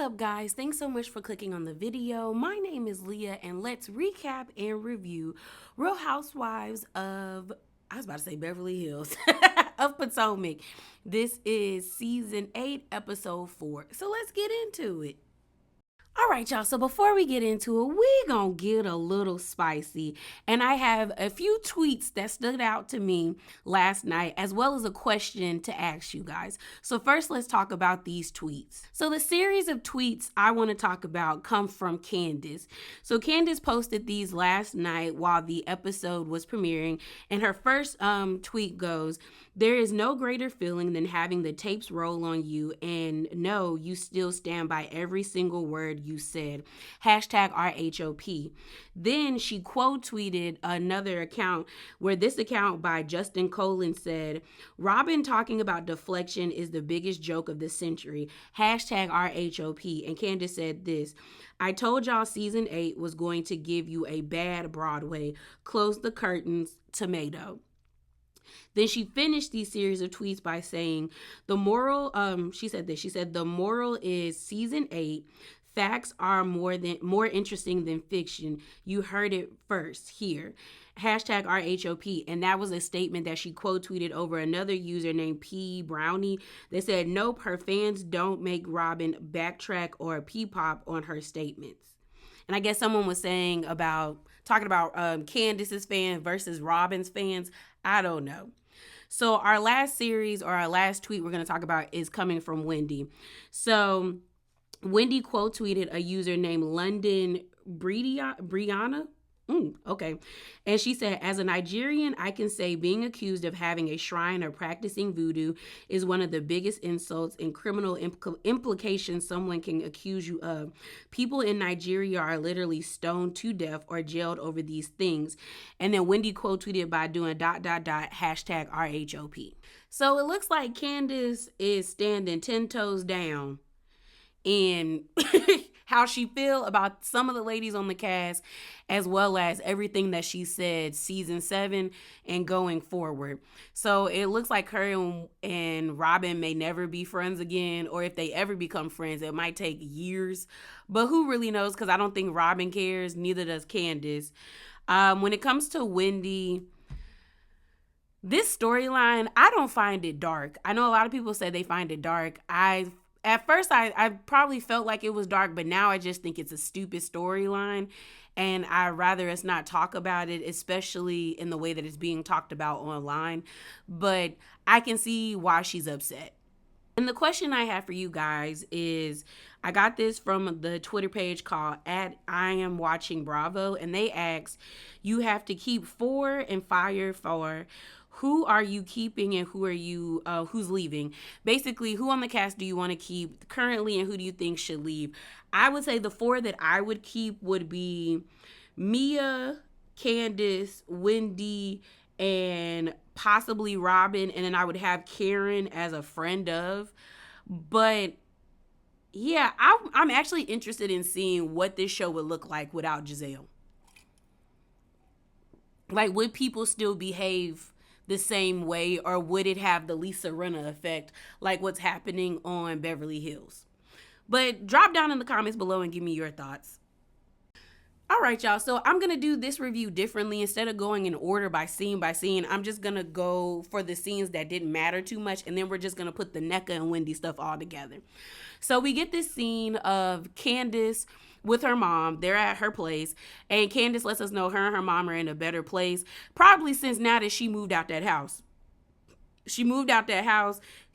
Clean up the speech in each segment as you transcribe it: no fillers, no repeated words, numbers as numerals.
up, guys? Thanks so much for clicking on the video. My name is Leah, and let's recap and review Real Housewives of, I was about to say Beverly Hills, of Potomac. This is season 8, episode 4. So let's get into it. All right, y'all. So before we get into it, we gonna get a little spicy. And I have a few tweets that stood out to me last night, as well as a question to ask you guys. So first, let's talk about these tweets. So the series of tweets I want to talk about come from Candace. So Candace posted these last night while the episode was premiering. And her first tweet goes, "There is no greater feeling than having the tapes roll on you and know you still stand by every single word you said. Hashtag RHOP." Then she quote tweeted another account where this account by Justin Colin said, "Robin talking about deflection is the biggest joke of the century. Hashtag RHOP." And Candace said this, "I told y'all season 8 was going to give you a bad Broadway. Close the curtains, tomato." Then she finished these series of tweets by saying, the moral, she said, the moral is season 8, facts are more interesting than fiction. You heard it first here. Hashtag RHOP. And that was a statement that she quote tweeted over another user named P Brownie that said, "Nope, her fans don't make Robin backtrack or pop on her statements." And I guess someone was talking about Candace's fan versus Robin's fans. I don't know. So our last series, or our last tweet we're going to talk about, is coming from Wendy. So Wendy quote tweeted a user named London Brianna. Okay. And she said, "As a Nigerian, I can say being accused of having a shrine or practicing voodoo is one of the biggest insults and criminal implications someone can accuse you of. People in Nigeria are literally stoned to death or jailed over these things." And then Wendy quote tweeted by doing ... hashtag RHOP. So it looks like Candace is standing 10 toes down in how she feel about some of the ladies on the cast, as well as everything that she said season 7 and going forward. So it looks like her and Robin may never be friends again, or if they ever become friends, it might take years. But who really knows? Because I don't think Robin cares, neither does Candace. When it comes to Wendy, this storyline, I don't find it dark. I know a lot of people say they find it dark. At first, I probably felt like it was dark, but now I just think it's a stupid storyline, and I'd rather us not talk about it, especially in the way that it's being talked about online. But I can see why she's upset. And the question I have for you guys is, I got this from the Twitter page called @IamWatchingBravo, and they asked, "You have to keep 4 and fire 4. Who are you keeping and who's leaving?" Basically, who on the cast do you want to keep currently and who do you think should leave? I would say the 4 that I would keep would be Mia, Candace, Wendy, and possibly Robin. And then I would have Karen as a friend of. But yeah, I'm actually interested in seeing what this show would look like without Giselle. Like, would people still behave the same way, or would it have the Lisa Rinna effect like what's happening on Beverly Hills? But drop down in the comments below and give me your thoughts. All right, y'all. So I'm going to do this review differently. Instead of going in order by scene, I'm just going to go for the scenes that didn't matter too much. And then we're just going to put the Nneka and Wendy stuff all together. So we get this scene of Candace with her mom. They're at her place. And Candace lets us know her and her mom are in a better place. Probably since now that she moved out that house.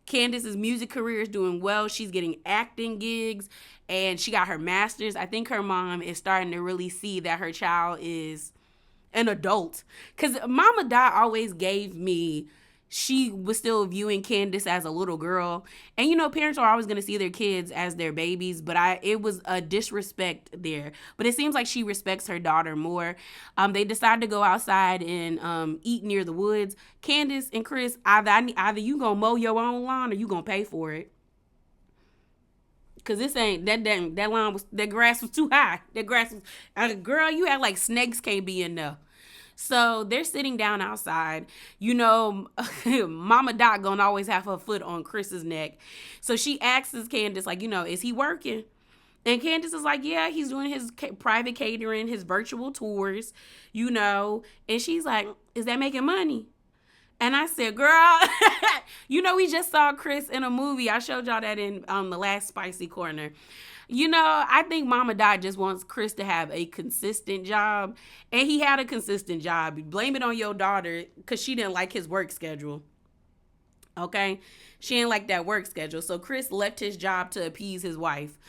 Candace's music career is doing well. She's getting acting gigs and she got her master's. I think her mom is starting to really see that her child is an adult. Because Mama Dot always gave me, she was still viewing Candace as a little girl. And, you know, parents are always going to see their kids as their babies, but it was a disrespect there. But it seems like she respects her daughter more. They decided to go outside and eat near the woods. Candace and Chris, either you going to mow your own lawn or you going to pay for it. Cause this ain't that grass was too high. That grass was, girl, you act like snakes can't be in there. So they're sitting down outside. You know, Mama Dot gonna always have her foot on Chris's neck. So she asks Candace, like, you know, is he working? And Candace is like, yeah, he's doing his private catering, his virtual tours, you know. And she's like, is that making money? And I said, girl, you know, we just saw Chris in a movie. I showed y'all that in the last Spicy Corner. You know, I think Mama Dot just wants Chris to have a consistent job. And he had a consistent job. Blame it on your daughter because she didn't like his work schedule. Okay? She didn't like that work schedule. So Chris left his job to appease his wife.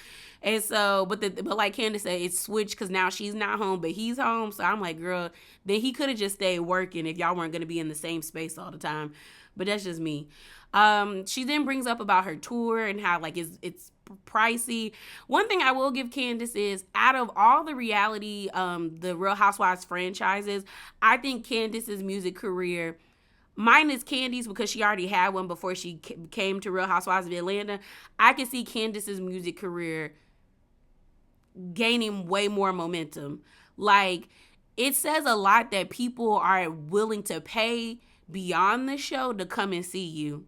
And so, but like Candace said, it's switched because now she's not home, but he's home. So I'm like, girl, then he could have just stayed working if y'all weren't going to be in the same space all the time. But that's just me. She then brings up about her tour and how like it's pricey. One thing I will give Candace is out of all the reality, the Real Housewives franchises, I think Candace's music career, minus Candy's because she already had one before she came to Real Housewives of Atlanta, I can see Candace's music career gaining way more momentum. Like, it says a lot that people are willing to pay beyond the show to come and see you.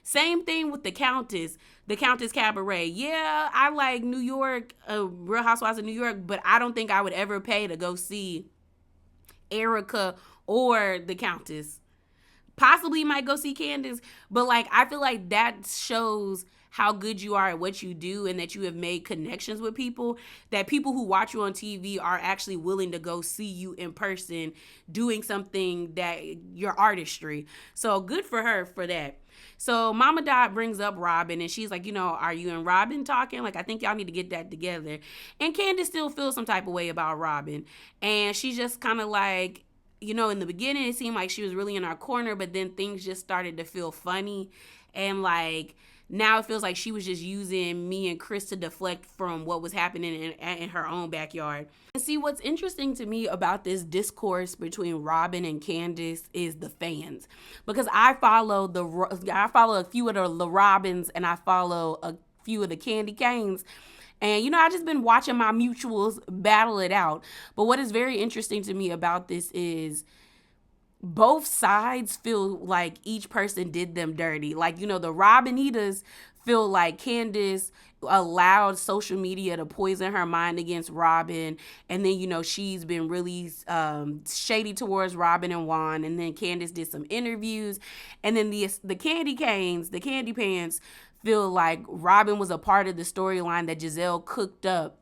Same thing with the Countess Cabaret. Yeah, I like New York, Real Housewives of New York, but I don't think I would ever pay to go see Erica or the Countess. Possibly might go see Candace, but like I feel like that shows how good you are at what you do and that you have made connections with people, that people who watch you on TV are actually willing to go see you in person doing something that your artistry. So good for her for that. So Mama Dot brings up Robin and she's like, you know, are you and Robin talking? Like, I think y'all need to get that together. And Candace still feels some type of way about Robin. And she's just kind of like, you know, in the beginning, it seemed like she was really in our corner, but then things just started to feel funny. And like, now it feels like she was just using me and Chris to deflect from what was happening in her own backyard. And see, what's interesting to me about this discourse between Robin and Candace is the fans. Because I follow a few of the Robins and I follow a few of the Candy Canes. And, you know, I've just been watching my mutuals battle it out. But what is very interesting to me about this is both sides feel like each person did them dirty. Like, you know, the Robinitas feel like Candace allowed social media to poison her mind against Robin. And then, you know, she's been really shady towards Robin and Juan. And then Candace did some interviews. And then the Candy Canes, the Candy Pants, feel like Robin was a part of the storyline that Giselle cooked up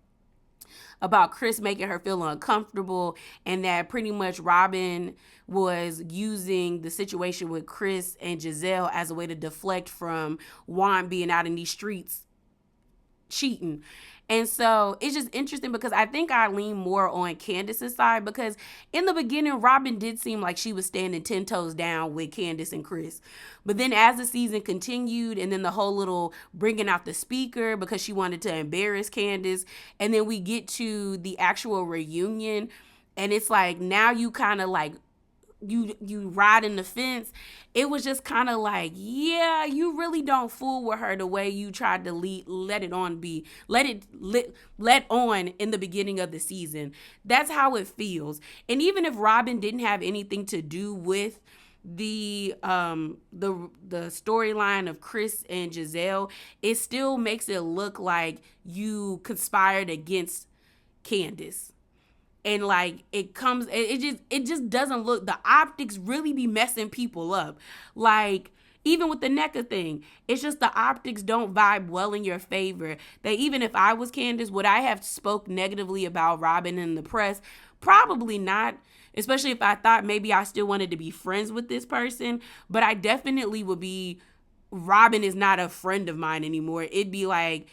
about Chris making her feel uncomfortable, and that pretty much Robin was using the situation with Chris and Giselle as a way to deflect from Juan being out in these streets cheating. And so it's just interesting because I think I lean more on Candace's side because in the beginning, Robin did seem like she was standing 10 toes down with Candace and Chris. But then as the season continued and then the whole little bringing out the speaker because she wanted to embarrass Candace. And then we get to the actual reunion and it's like now you kind of like you ride in the fence. It was just kind of like, yeah, you really don't fool with her the way you tried to let on in the beginning of the season. That's how it feels. And even if Robin didn't have anything to do with the storyline of Chris and Giselle, it still makes it look like you conspired against Candace. And like it just doesn't look, the optics really be messing people up. Like even with the Nneka thing, it's just the optics don't vibe well in your favor. That even if I was Candace, would I have spoke negatively about Robin in the press? Probably not, especially if I thought maybe I still wanted to be friends with this person. But I definitely would be, Robin is not a friend of mine anymore. It'd be like,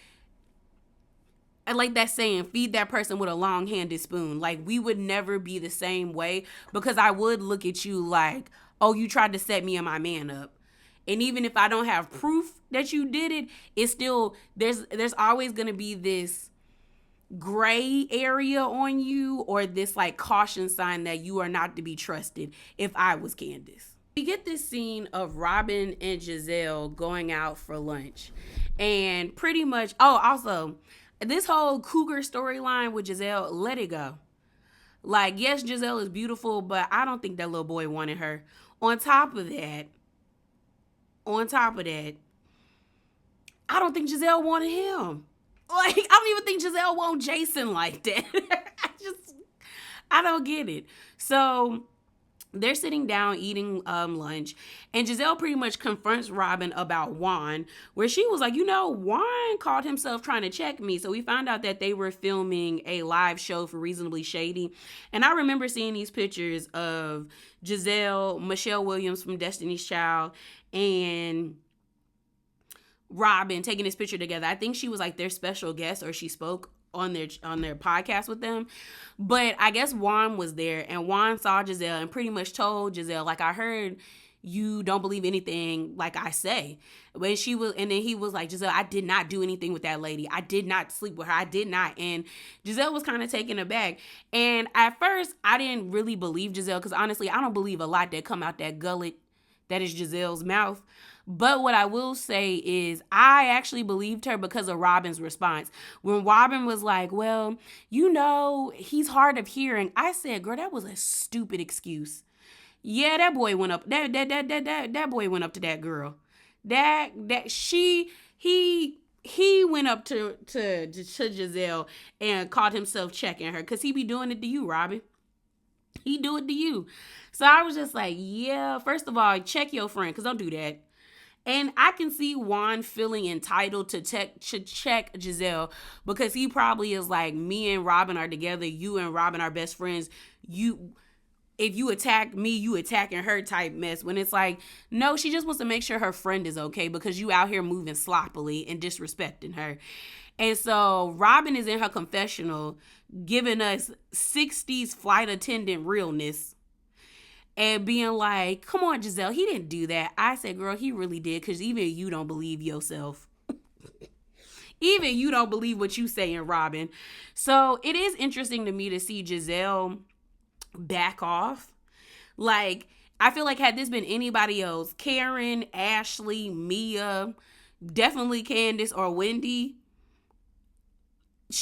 I like that saying, feed that person with a long-handed spoon. Like, we would never be the same way because I would look at you like, oh, you tried to set me and my man up. And even if I don't have proof that you did it, it's still, there's always going to be this gray area on you or this like caution sign that you are not to be trusted if I was Candace. We get this scene of Robin and Giselle going out for lunch. And pretty much, oh, also, this whole cougar storyline with Giselle, let it go. Like, yes, Giselle is beautiful, but I don't think that little boy wanted her. On top of that, I don't think Giselle wanted him. Like, I don't even think Giselle want Jason like that. I don't get it. So they're sitting down eating lunch, and Giselle pretty much confronts Robin about Juan, where she was like, Juan called himself trying to check me. So we found out that they were filming a live show for Reasonably Shady. And I remember seeing these pictures of Giselle, Michelle Williams from Destiny's Child, and Robin taking this picture together. I think she was like their special guest, or she spoke on their podcast with them. But I guess Juan was there, and Juan saw Giselle and pretty much told Giselle, like, I heard you don't believe anything like I say. And then he was like, Giselle, I did not do anything with that lady. I did not sleep with her. I did not. And Giselle was kind of taken aback. And at first, I didn't really believe Giselle, because honestly, I don't believe a lot that come out that gullet that is Giselle's mouth. But what I will say is I actually believed her because of Robin's response. When Robin was like, well, he's hard of hearing. I said, girl, that was a stupid excuse. Yeah, that boy went up. That boy went up to that girl. He went up to Giselle and caught himself checking her, because he be doing it to you, Robin. He do it to you. So I was just like, yeah, first of all, check your friend, because don't do that. And I can see Juan feeling entitled to check Giselle, because he probably is like, me and Robin are together. You and Robin are best friends. If you attack me, you attacking her type mess. When it's like, no, she just wants to make sure her friend is okay, because you out here moving sloppily and disrespecting her. And so Robin is in her confessional giving us 60s flight attendant realness and being like, come on, Giselle, he didn't do that. I said, girl, he really did, because even you don't believe yourself. Even you don't believe what you saying, Robin. So it is interesting to me to see Giselle back off. Like, I feel like had this been anybody else, Karen, Ashley, Mia, definitely Candace or Wendy,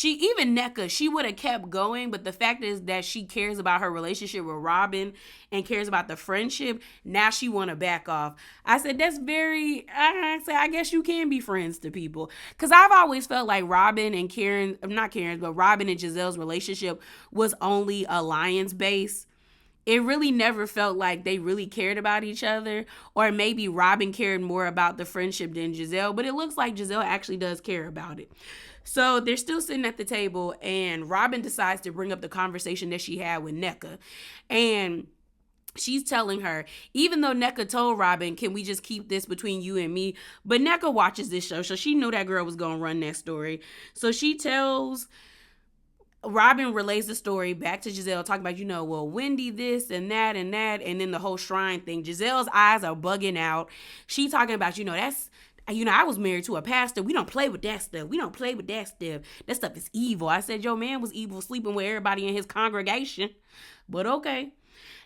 even Nneka, she would have kept going. But the fact is that she cares about her relationship with Robin and cares about the friendship. Now she want to back off. I said, I guess you can be friends to people. Because I've always felt like Robin and Robin and Giselle's relationship was only alliance based. It really never felt like they really cared about each other, or maybe Robin cared more about the friendship than Giselle, but it looks like Giselle actually does care about it. So they're still sitting at the table, and Robin decides to bring up the conversation that she had with Nneka. And she's telling her, even though Nneka told Robin, can we just keep this between you and me? But Nneka watches this show, so she knew that girl was going to run that story. So she tells... Robin relays the story back to Giselle, talking about, Wendy this and that, and then the whole shrine thing. Giselle's eyes are bugging out. She talking about, that's... I was married to a pastor. We don't play with that stuff. We don't play with that stuff. That stuff is evil. I said, your man was evil, sleeping with everybody in his congregation. But okay.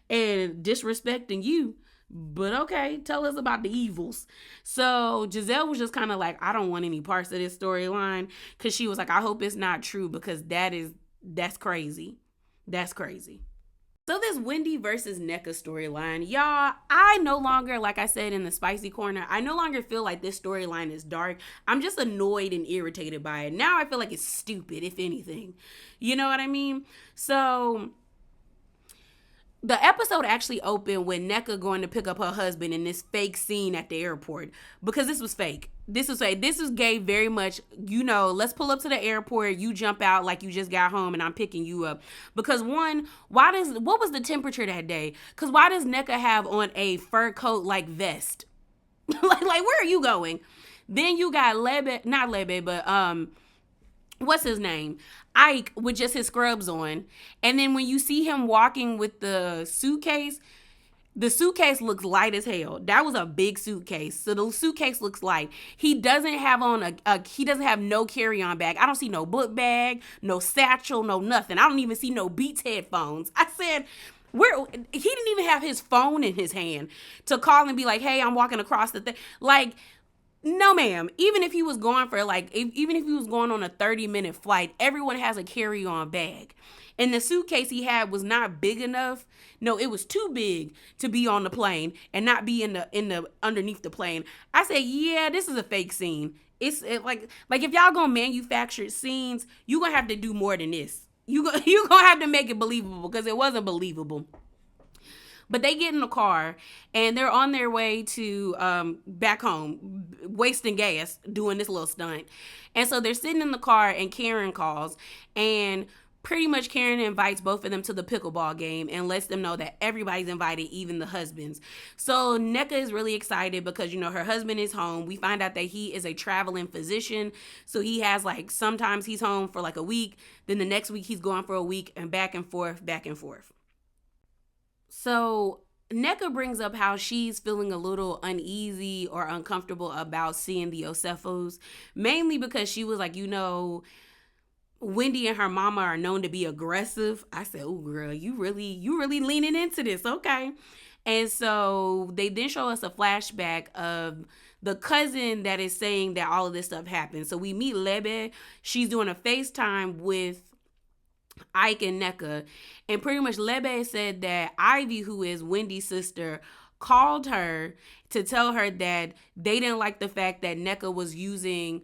And disrespecting you. But okay, tell us about the evils. So Giselle was just kind of like, I don't want any parts of this storyline. Because she was like, I hope it's not true, because that's crazy. That's crazy. So this Wendy versus Nneka storyline, y'all, I no longer, like I said in the spicy corner, I no longer feel like this storyline is dark. I'm just annoyed and irritated by it. Now I feel like it's stupid, if anything. You know what I mean? So the episode actually opened with Nneka going to pick up her husband in this fake scene at the airport, because this was fake. This was gay very much, let's pull up to the airport, you jump out like you just got home and I'm picking you up. Because what was the temperature that day? Because why does Nneka have on a fur coat like vest? like where are you going? Then you got not Lebe, but what's his name? Ike with just his scrubs on. And then when you see him walking with the suitcase looks light as hell. That was a big suitcase. So the suitcase looks light. He doesn't have on he doesn't have no carry-on bag. I don't see no book bag, no satchel, no nothing. I don't even see no Beats headphones. I said, he didn't even have his phone in his hand to call and be like, hey, I'm walking across the thing. Like, no, ma'am. Even if he was going for even if he was going on a 30-minute flight, everyone has a carry-on bag. And the suitcase he had was not big enough. No, it was too big to be on the plane and not be in the underneath the plane. I said, yeah, this is a fake scene. Like if y'all gonna manufacture scenes, you gonna have to do more than this. You gonna have to make it believable because it wasn't believable. But they get in the car and they're on their way to back home, wasting gas, doing this little stunt. And so they're sitting in the car and Karen calls and pretty much Karen invites both of them to the pickleball game and lets them know that everybody's invited, even the husbands. So Nneka is really excited because, her husband is home. We find out that he is a traveling physician. So he has sometimes he's home for a week. Then the next week he's gone for a week and back and forth, back and forth. So Nneka brings up how she's feeling a little uneasy or uncomfortable about seeing the Osefos, mainly because she was like, Wendy and her mama are known to be aggressive. I said, "Oh, girl, you really leaning into this, okay?" And so they then show us a flashback of the cousin that is saying that all of this stuff happened. So we meet Lebe. She's doing a FaceTime with Ike and Nneka, and pretty much Lebe said that Ivy, who is Wendy's sister, called her to tell her that they didn't like the fact that Nneka was using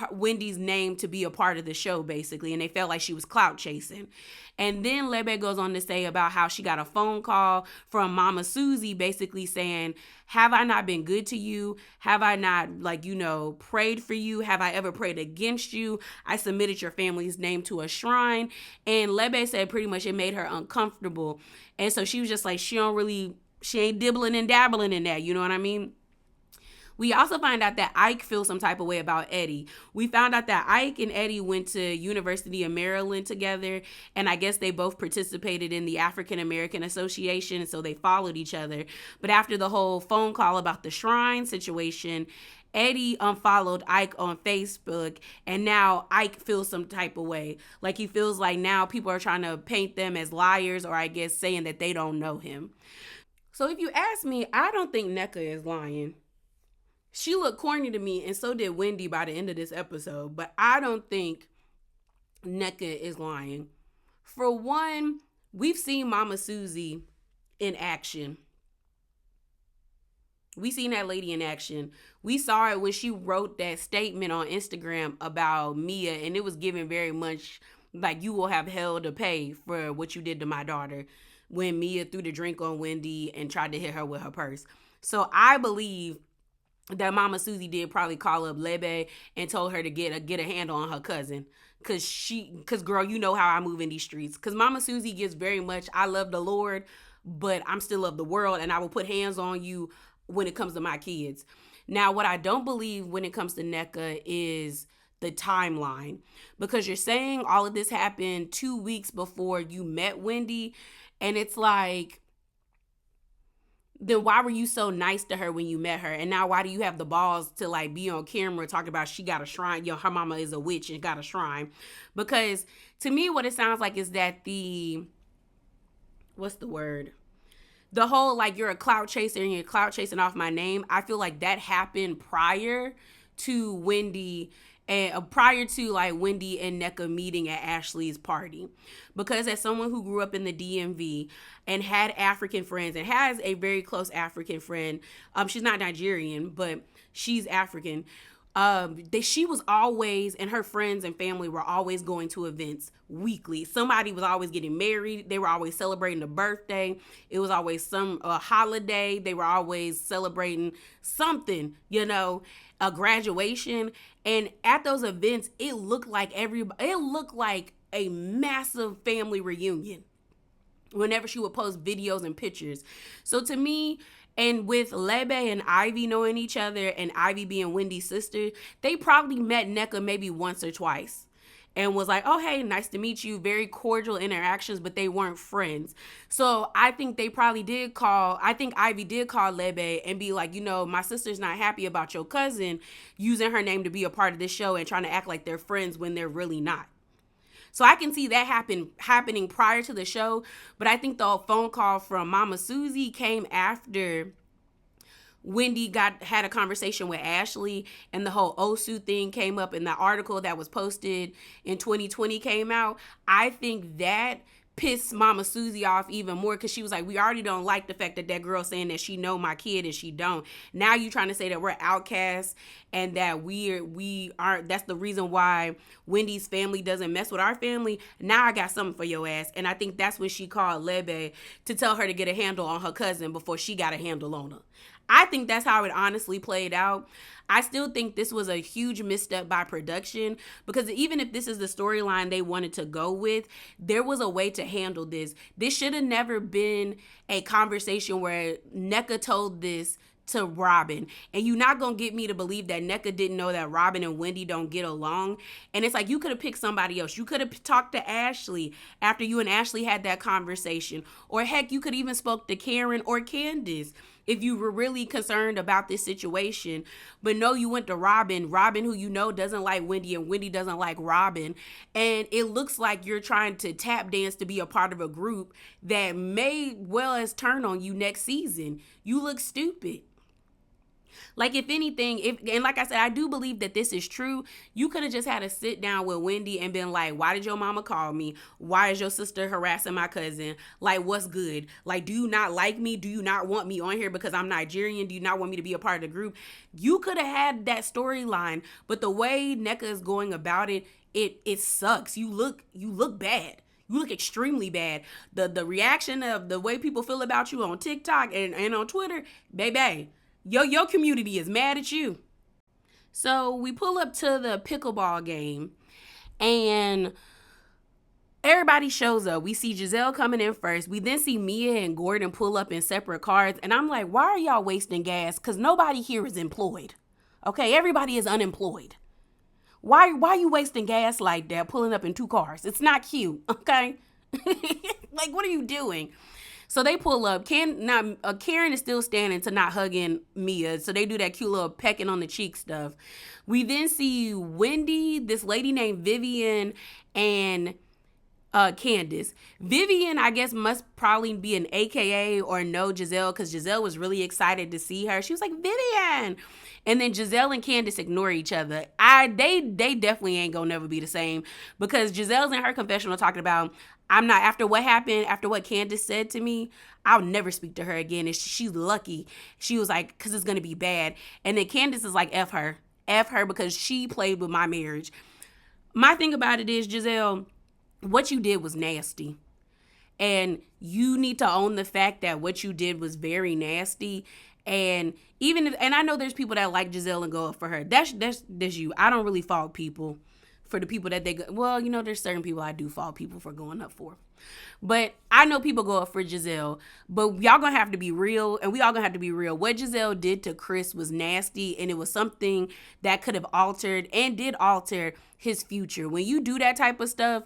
Wendy's name to be a part of the show, basically, and they felt like she was clout chasing. And then Lebe goes on to say about how she got a phone call from Mama Susie basically saying, have I not been good to you? Have I not, prayed for you? Have I ever prayed against you? I submitted your family's name to a shrine. And Lebe said pretty much it made her uncomfortable. And so she was just like, she ain't dibbling and dabbling in that, you know what I mean? We also find out that Ike feels some type of way about Eddie. We found out that Ike and Eddie went to University of Maryland together, and I guess they both participated in the African American Association, so they followed each other. But after the whole phone call about the shrine situation, Eddie unfollowed Ike on Facebook, and now Ike feels some type of way. Like he feels like now people are trying to paint them as liars, or I guess saying that they don't know him. So if you ask me, I don't think Nneka is lying. She looked corny to me, and so did Wendy by the end of this episode. But I don't think Nneka is lying. For one, we've seen Mama Susie in action. We seen that lady in action. We saw it when she wrote that statement on Instagram about Mia, and it was given very much like you will have hell to pay for what you did to my daughter when Mia threw the drink on Wendy and tried to hit her with her purse. So I believe that Mama Susie did probably call up Lebe and told her to get a handle on her cousin. Cause girl, you know how I move in these streets. Cause Mama Susie gives very much, I love the Lord, but I'm still of the world and I will put hands on you when it comes to my kids. Now, what I don't believe when it comes to Nneka is the timeline. Because you're saying all of this happened 2 weeks before you met Wendy. And it's like, then why were you so nice to her when you met her? And now why do you have the balls to be on camera talking about she got a shrine? Her mama is a witch and got a shrine. Because to me, what it sounds like is that what's the word? The whole you're a clout chaser and you're clout chasing off my name. I feel like that happened prior to Wendy and prior to Wendy and Nneka meeting at Ashley's party. Because as someone who grew up in the DMV and had African friends and has a very close African friend, she's not Nigerian, but she's African. She was always, and her friends and family were always going to events weekly. Somebody was always getting married. They were always celebrating a birthday. It was always some holiday. They were always celebrating something, a graduation. And at those events, it looked like a massive family reunion whenever she would post videos and pictures. So to me, and with Lebe and Ivy knowing each other and Ivy being Wendy's sister, they probably met Nneka maybe once or twice and was like, oh, hey, nice to meet you. Very cordial interactions, but they weren't friends. So I think Ivy did call Lebe and be like, my sister's not happy about your cousin using her name to be a part of this show and trying to act like they're friends when they're really not. So I can see that happening prior to the show, but I think the phone call from Mama Susie came after Wendy had a conversation with Ashley and the whole Osu thing came up and the article that was posted in 2020 came out. I think that piss Mama Susie off even more, because she was like, we already don't like the fact that that girl saying that she know my kid and she don't. Now you trying to say that we're outcasts and that we aren't, that's the reason why Wendy's family doesn't mess with our family. Now I got something for your ass. And I think that's when she called Lebe to tell her to get a handle on her cousin before she got a handle on her. I think that's how it honestly played out. I still think this was a huge misstep by production, because even if this is the storyline they wanted to go with, there was a way to handle this. This should have never been a conversation where Nneka told this to Robin. And you're not going to get me to believe that Nneka didn't know that Robin and Wendy don't get along. And it's like, you could have picked somebody else. You could have talked to Ashley after you and Ashley had that conversation. Or heck, you could even spoke to Karen or Candace if you were really concerned about this situation. But no, you went to Robin, who you know doesn't like Wendy, and Wendy doesn't like Robin. And it looks like you're trying to tap dance to be a part of a group that may well as turn on you next season. You look stupid. Like, if anything, and like I said, I do believe that this is true. You could have just had to sit down with Wendy and been like, why did your mama call me? Why is your sister harassing my cousin? Like, what's good? Like, do you not like me? Do you not want me on here because I'm Nigerian? Do you not want me to be a part of the group? You could have had that storyline, but the way Nneka is going about it, it sucks. You look bad. You look extremely bad. The reaction of the way people feel about you on TikTok and on Twitter, baby, your community is mad at you. So we pull up to the pickleball game and everybody shows up. We see Giselle coming in first. We then see Mia and Gordon pull up in separate cars. And I'm like, why are y'all wasting gas? Because nobody here is employed. Okay, everybody is unemployed. Why are you wasting gas like that, pulling up in two cars? It's not cute, okay? Like, what are you doing? So they pull up. Karen is still standing to not hugging Mia. So they do that cute little pecking on the cheek stuff. We then see Wendy, this lady named Vivian, and Candace. Vivian, I guess, must probably be an AKA or know Giselle, because Giselle was really excited to see her. She was like, Vivian. And then Giselle and Candace ignore each other. They definitely ain't gonna never be the same, because Giselle's in her confessional talking about, I'm not, after what happened, after what Candace said to me, I'll never speak to her again. And she's lucky. She was like, because it's going to be bad. And then Candace is like, F her, because she played with my marriage. My thing about it is, Giselle, what you did was nasty. And you need to own the fact that what you did was very nasty. And and I know there's people that like Giselle and go up for her. That's you. I don't really fault people for the people that there's certain people I do fault people for going up for. But I know people go up for Giselle. But y'all gonna have to be real, and we all gonna have to be real. What Giselle did to Chris was nasty, and it was something that could have altered and did alter his future. When you do that type of stuff,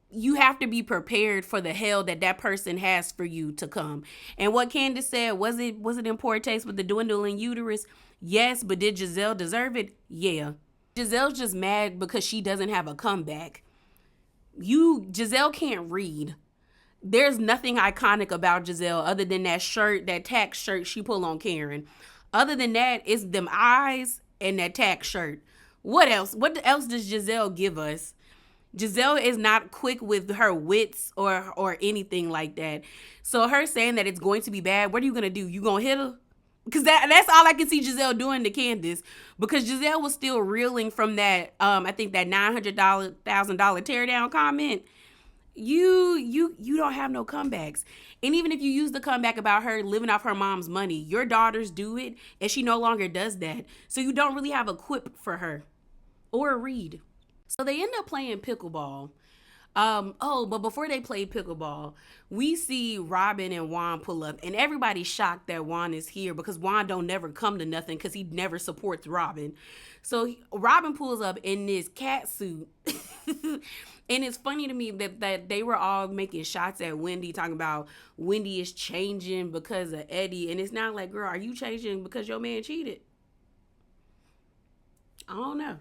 you have to be prepared for the hell that person has for you to come. And what Candace said, was it in poor taste with the dwindling uterus? Yes, but did Giselle deserve it? Yeah. Giselle's just mad because she doesn't have a comeback. Giselle can't read. There's nothing iconic about Giselle other than that shirt, that tax shirt she pulled on Karen. Other than that, it's them eyes and that tax shirt. What else? What else does Giselle give us? Giselle is not quick with her wits or anything like that. So her saying that it's going to be bad, what are you going to do? You going to hit her? Because that's all I can see Giselle doing to Candace. Because Giselle was still reeling from that, I think that $900,000 teardown comment. You don't have no comebacks. And even if you use the comeback about her living off her mom's money, your daughters do it, and she no longer does that. So you don't really have a quip for her or a read. So they end up playing pickleball. But before they play pickleball, we see Robin and Juan pull up, and everybody's shocked that Juan is here because Juan don't never come to nothing because he never supports Robin. So Robin pulls up in this cat suit. And it's funny to me that they were all making shots at Wendy, talking about Wendy is changing because of Eddie. And it's not like, girl, are you changing because your man cheated? I don't know.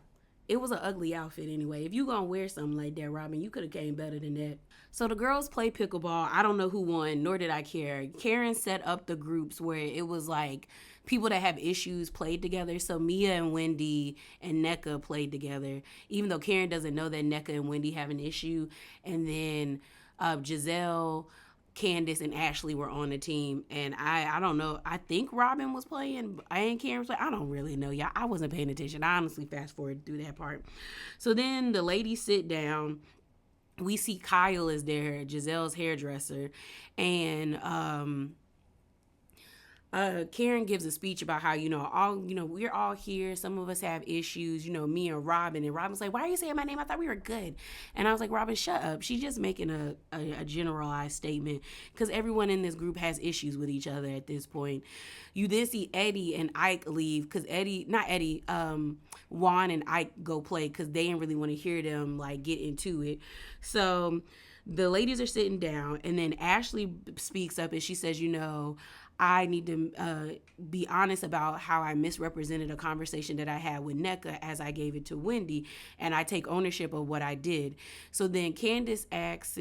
It was an ugly outfit anyway. If you gonna wear something like that, Robin, you could have came better than that. So the girls play pickleball. I don't know who won, nor did I care. Karen set up the groups where it was like people that have issues played together. So Mia and Wendy and Nneka played together, even though Karen doesn't know that Nneka and Wendy have an issue. And then Giselle, Candace, and Ashley were on the team. And I don't know. I think Robin was playing. I ain't Karen was playing. I don't really know, y'all. I wasn't paying attention. I honestly fast forward through that part. So then the ladies sit down. We see Kyle is there, Giselle's hairdresser, and Karen gives a speech about how, we're all here. Some of us have issues, me and Robin. And Robin's like, why are you saying my name? I thought we were good. And I was like, Robin, shut up. She's just making a generalized statement because everyone in this group has issues with each other at this point. You then see Eddie and Ike leave because Juan and Ike go play because they didn't really want to hear them like get into it. So the ladies are sitting down, and then Ashley speaks up and she says, I need to be honest about how I misrepresented a conversation that I had with Neka as I gave it to Wendy, and I take ownership of what I did. So then Candace asks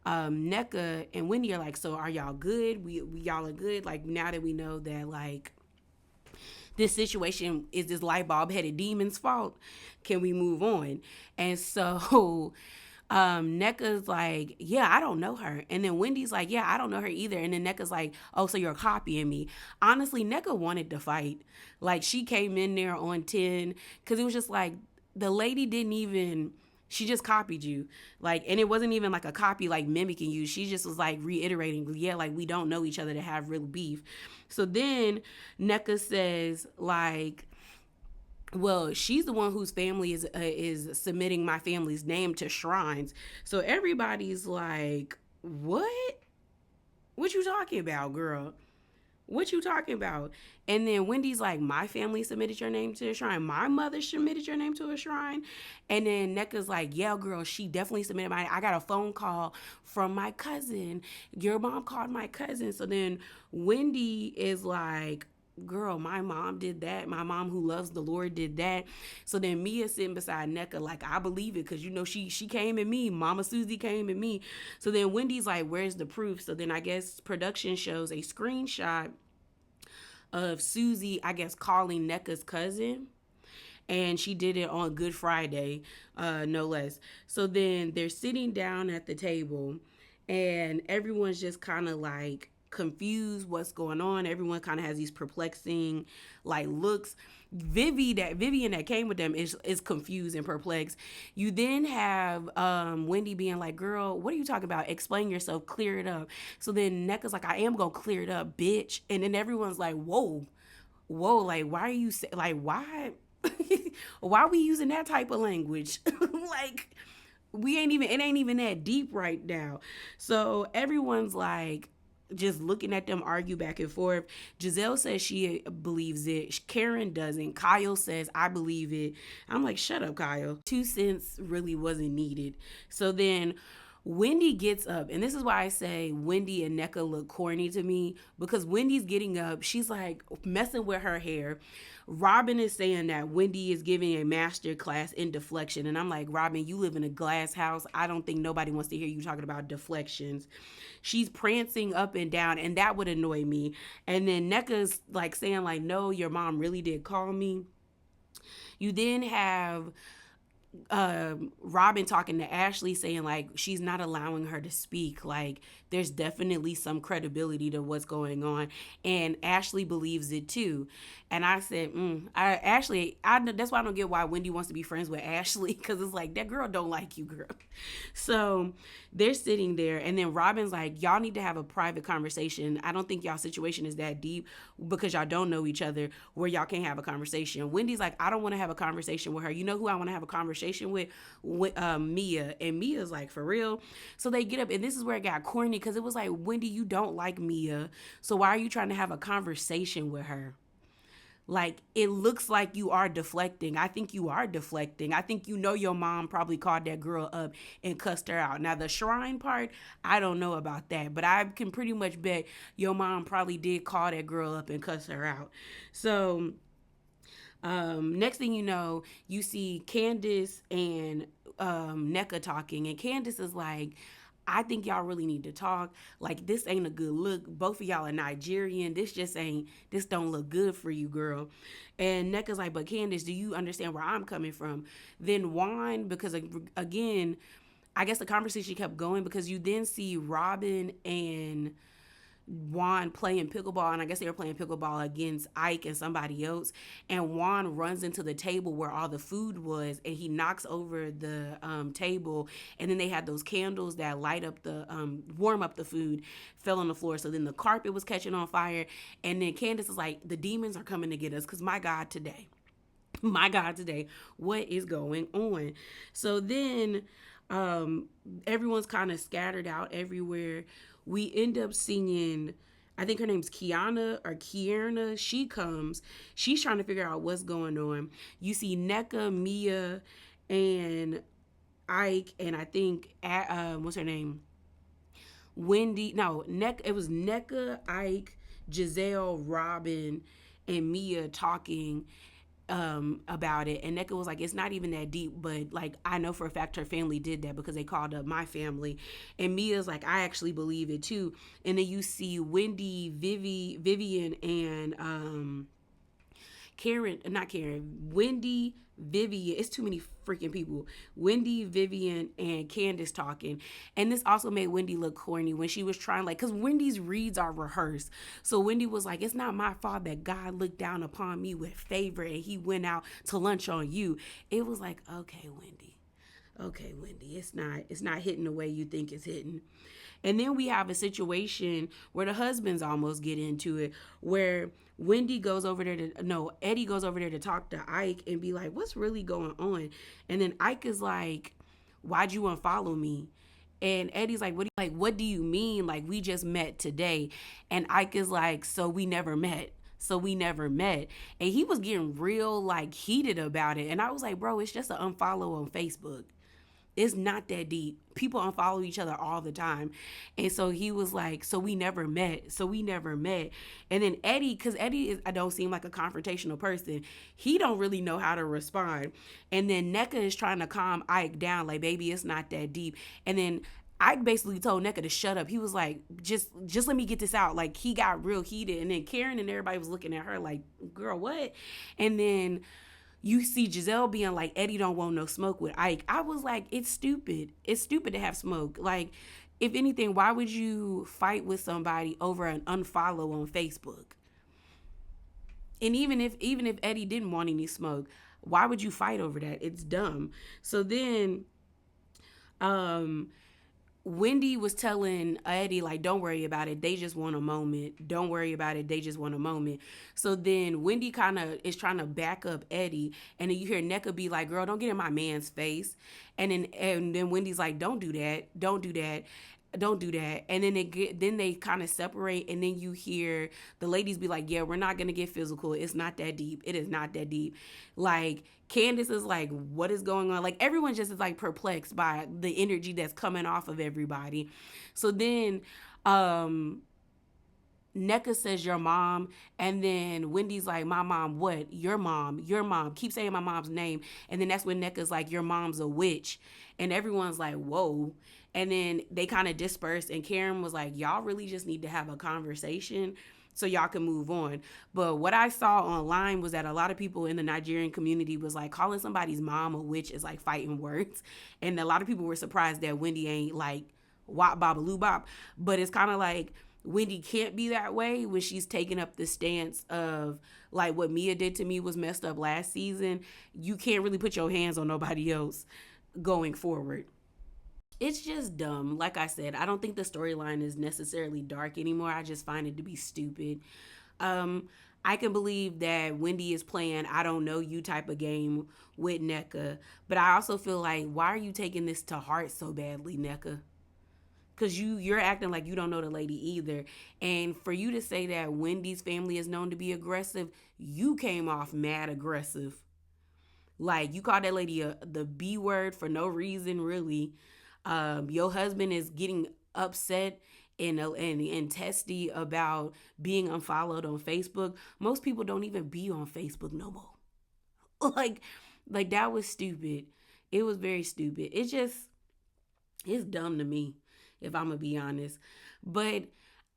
Neka and Wendy are like, so are y'all good? We y'all are good? Like, now that we know that, like, this situation is this light bulb headed demon's fault, can we move on? And so Nneka's like, yeah, I don't know her. And then Wendy's like, yeah, I don't know her either. And then Nneka's like, oh, so you're copying me. Honestly, Nneka wanted to fight. Like, she came in there on 10 because it was just like the lady didn't even, she just copied you. Like, and it wasn't even like a copy like mimicking you. She just was like reiterating, yeah, like we don't know each other to have real beef. So then Nneka says like, well, she's the one whose family is submitting my family's name to shrines. So everybody's like, what? What you talking about, girl? What you talking about? And then Wendy's like, my family submitted your name to a shrine. My mother submitted your name to a shrine. And then Nneka's like, yeah, girl, she definitely submitted mine. I got a phone call from my cousin. Your mom called my cousin. So then Wendy is like, girl, my mom did that. My mom who loves the Lord did that. So then Mia sitting beside Nneka like, I believe it because, she came at me. Mama Susie came at me. So then Wendy's like, where's the proof? So then I guess production shows a screenshot of Susie, I guess, calling Nneka's cousin. And she did it on Good Friday, no less. So then they're sitting down at the table and everyone's just kind of like confused what's going on. Everyone kind of has these perplexing like looks. Vivian that came with them is confused and perplexed. You then have Wendy being like, girl, what are you talking about? Explain yourself, clear it up. So then Nneka's like, I am gonna clear it up, bitch. And then everyone's like, whoa, like, why are you like, why why are we using that type of language? Like, it ain't even that deep right now. So everyone's like just looking at them argue back and forth. Giselle says she believes it. Karen doesn't. Kyle says, I believe it. I'm like, shut up, Kyle. 2 cents really wasn't needed. So then Wendy gets up, and this is why I say Wendy and Nneka look corny to me, because Wendy's getting up. She's like messing with her hair. Robin is saying that Wendy is giving a master class in deflection. And I'm like, Robin, you live in a glass house. I don't think nobody wants to hear you talking about deflections. She's prancing up and down, and that would annoy me. And then Nneka's like saying like, no, your mom really did call me. You then have Robin talking to Ashley saying like she's not allowing her to speak. Like, there's definitely some credibility to what's going on, and Ashley believes it too. And I said, that's why I don't get why Wendy wants to be friends with Ashley, because it's like, that girl don't like you, girl. So they're sitting there, and then Robin's like, y'all need to have a private conversation. I don't think y'all situation is that deep because y'all don't know each other where y'all can't have a conversation. Wendy's like, I don't want to have a conversation with her. You know who I want to have a conversation with Mia. And Mia's like, for real? So they get up, and this is where it got corny, because it was like, Wendy, you don't like Mia, so why are you trying to have a conversation with her? Like, it looks like you are deflecting. I think you are deflecting. I think your mom probably called that girl up and cussed her out. Now, the shrine part, I don't know about that, but I can pretty much bet your mom probably did call that girl up and cuss her out. So Next thing you know, you see Candace and Nneka talking, and Candace is like, I think y'all really need to talk. Like, this ain't a good look. Both of y'all are Nigerian. This don't look good for you, girl. And Nneka's like, but Candace, do you understand where I'm coming from? Then Juan, because again, I guess the conversation kept going because you then see Robin and Juan playing pickleball, and I guess they were playing pickleball against Ike and somebody else. And Juan runs into the table where all the food was, and he knocks over the table. And then they had those candles that light up the warm up the food, fell on the floor. So then the carpet was catching on fire. And then Candace is like, "The demons are coming to get us, because my God, today, what is going on?" So then everyone's kind of scattered out everywhere. We end up seeing, I think her name's Kiana or Kierna. She comes. She's trying to figure out what's going on. You see Neka, Mia, and Ike, and I think, what's her name? Wendy. No, Neka. It was Neka, Ike, Giselle, Robin, and Mia talking about it. And Neka was like, it's not even that deep, but like, I know for a fact her family did that because they called up my family. And Mia's like, I actually believe it too. And then you see Wendy, Vivian, and Wendy, Vivian. It's too many freaking people. Wendy, Vivian, and Candace talking. And this also made Wendy look corny when she was trying, like, because Wendy's reads are rehearsed. So Wendy was like, it's not my fault that God looked down upon me with favor and he went out to lunch on you. It was like, okay, Wendy. Okay, Wendy, it's not hitting the way you think it's hitting. And then we have a situation where the husbands almost get into it, where Eddie goes over there to talk to Ike and be like, what's really going on? And then Ike is like, why'd you unfollow me? And Eddie's like, what do you mean? Like, we just met today. And Ike is like, so we never met. And he was getting real like heated about it. And I was like, bro, it's just an unfollow on Facebook. It's not that deep. People unfollow each other all the time. And so he was like, so we never met. And then Eddie, because I don't seem like a confrontational person. He don't really know how to respond. And then Nneka is trying to calm Ike down. Like, baby, it's not that deep. And then Ike basically told Nneka to shut up. He was like, just let me get this out. Like, he got real heated. And then Karen and everybody was looking at her like, girl, what? And then you see Giselle being like, Eddie don't want no smoke with Ike. I was like, it's stupid. It's stupid to have smoke. Like, if anything, why would you fight with somebody over an unfollow on Facebook? And even if Eddie didn't want any smoke, why would you fight over that? It's dumb. So then Wendy was telling Eddie, like, don't worry about it. They just want a moment. Don't worry about it. They just want a moment. So then Wendy kind of is trying to back up Eddie. And then you hear Nneka be like, girl, don't get in my man's face. And then Wendy's like, don't do that. Don't do that. Don't do that. And then they kind of separate. And then you hear the ladies be like, yeah, we're not going to get physical. It's not that deep. It is not that deep. Like, Candace is like, what is going on? Like, everyone just is like perplexed by the energy that's coming off of everybody. So then Nneka says, your mom. And then Wendy's like, my mom, what? Your mom. Keep saying my mom's name. And then that's when Nneka's like, your mom's a witch. And everyone's like, whoa. And then they kind of dispersed. And Karen was like, y'all really just need to have a conversation so y'all can move on. But what I saw online was that a lot of people in the Nigerian community was like, calling somebody's mom a witch is like fighting words. And a lot of people were surprised that Wendy ain't like wop babaloo bop. But it's kind of like, Wendy can't be that way when she's taking up the stance of like, what Mia did to me was messed up last season. You can't really put your hands on nobody else going forward. It's just dumb. Like I said, I don't think the storyline is necessarily dark anymore. I just find it to be stupid. I can believe that Wendy is playing I don't know you type of game with Nneka. But I also feel like, why are you taking this to heart so badly, Nneka? Because you're acting like you don't know the lady either. And for you to say that Wendy's family is known to be aggressive, you came off mad aggressive. Like, you called that lady the B word for no reason, really. Your husband is getting upset and testy about being unfollowed on Facebook. Most people don't even be on Facebook no more. like that was stupid. It was very stupid. It's dumb to me, if I'm gonna be honest. But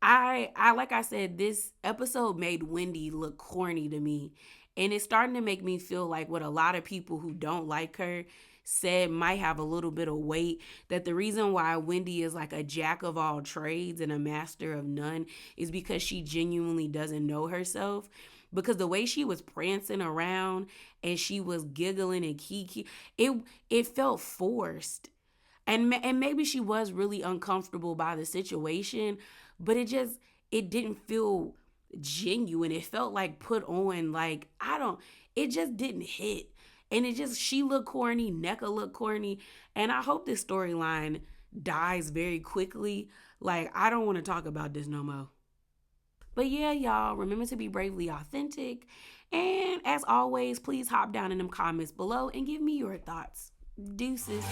I like I said, this episode made Wendy look corny to me. And it's starting to make me feel like what a lot of people who don't like her said might have a little bit of weight. That the reason why Wendy is like a jack of all trades and a master of none is because she genuinely doesn't know herself. Because the way she was prancing around and she was giggling and kiki, it felt forced. And maybe she was really uncomfortable by the situation, but it didn't feel genuine. It felt like put on. Like, it just didn't hit. And she looked corny. Nneka looked corny. And I hope this storyline dies very quickly. Like, I don't want to talk about this no more. But yeah, y'all, remember to be bravely authentic. And as always, please hop down in them comments below and give me your thoughts. Deuces.